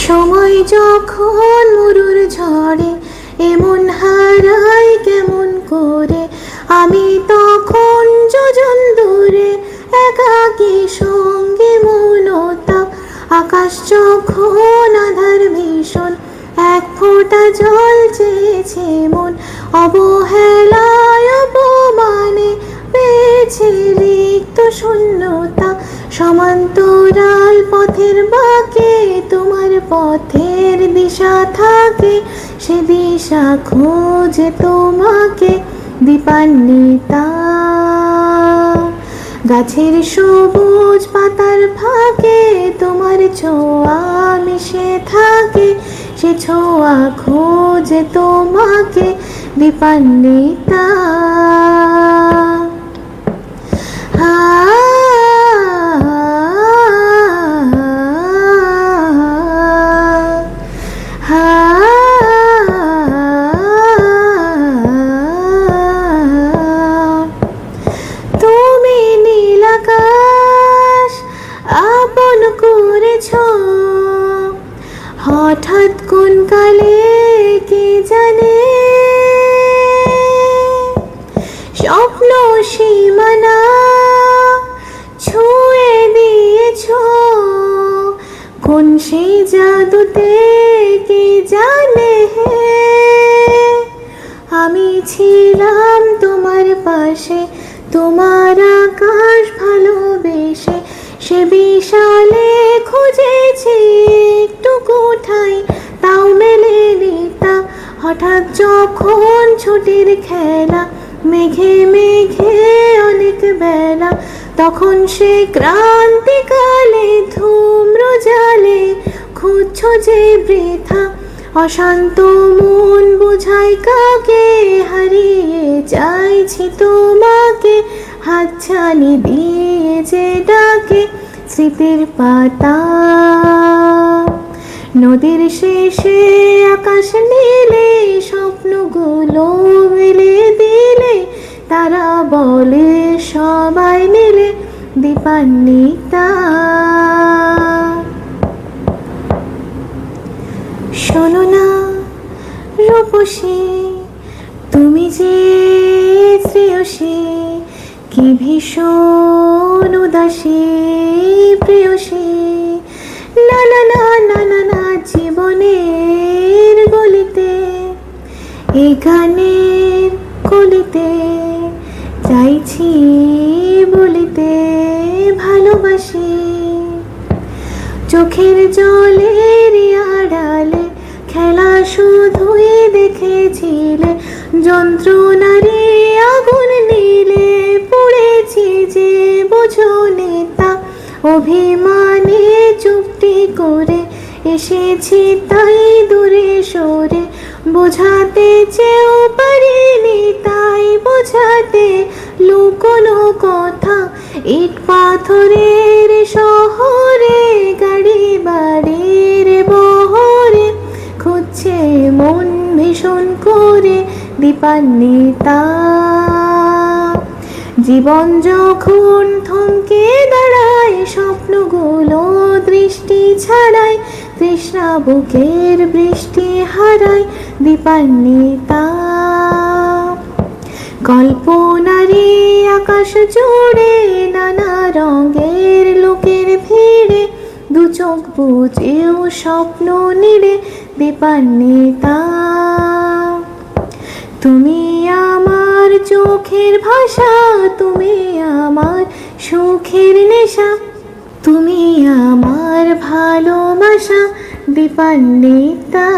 সময় যখন মরুর ঝড়ে এমন হারাই কেমন করে, আমি তখন যোজন দূরে একাকী সঙ্গে মৌনতা। আকাশ যখন আধার ভীষণ, এক ফোঁটা জল চেয়েছে মন, অবহেলায় অপমানে পেয়েছে রিক্ত শূন্যতা। সমান্তরাল পথের বাঁকে তোমার পথের দিশা থাকে, সে দিশা খোঁজে তোমাকে দীপান্বিতা। গাছের সবুজ পাতার ফাঁকে তোমার ছোঁয়া মিশে থাকে, সে ছোঁয়া খোঁজে তোমাকে দীপান্বিতা। তুমি নীল আকাশ আপন করেছ, হঠাৎ কোন কালে কে জানে, স্বপ্ন সীমানা ছুঁয়ে দিয়েছ, কোন সেই জাদুতে কে জানে। আমি ছিলাম তোমার পাশে, তোমার আকাশ ভালোবেসে, সে বিশালে খুঁজেছি একটু কোঠায়, তাও মেলেনি তা। হঠাৎ যখন ছুটির খেলা, মেঘে মেঘে অনেক বেলা, তখন সে ক্রান্তিকালে ধূম্র জালে খুঁজছ যে বৃথা। অশান্ত মন বোঝায় কাকে, হারিয়ে চাইছি তোমাকে, হাতছানি দিয়ে যে ডাকে স্মৃতির পাতা। নদীর শেষে আকাশ নীলে, স্বপ্নগুলো মেলে দিলে, তারা বলে সবাই মিলে দীপান্বিতা। শোনো না রূপসী, তুমি যে শ্রেয়সী, কি ভীষণ উদাসী প্রেয়সী। না না না না না না, জীবনের গলিতে, এই গানের কলিতে, চাইছি বলিতে ভালোবাসি। চোখের জলের আড়ালে খেলা শুধুই দেখেছিলে, যন্ত্রণারে আগুন নীলে পড়েছি যে বোঝনি তা। অভিমানে চুপটি করে এসেছি তাই দূরে সরে, বোঝাতে চেয়েও পারিনি তাই বোঝাতে লুকোনো কথা। ইট পাথরের শহরে, গাড়ি বাড়ির বহরে, খুঁজছে মন ভীষণ করে দীপান্বিতা। জীবন যখন থমকে দাঁড়ায়, স্বপ্নগুলো দৃষ্টি ছাড়ায়, তৃষ্ণা বুকের বৃষ্টি হারায় দীপান্বিতা। কল্পনারে আকাশ জুড়ে, নানা রঙের লোকের ভিড়ে, দু চোখ বুঝেও স্বপ্ন নিড়ে দীপান্বিতা। তুমি আমার চোখের ভাষা, তুমি আমার সুখের নেশা, তুমি আমার ভালোবাসা দীপান্বিতা।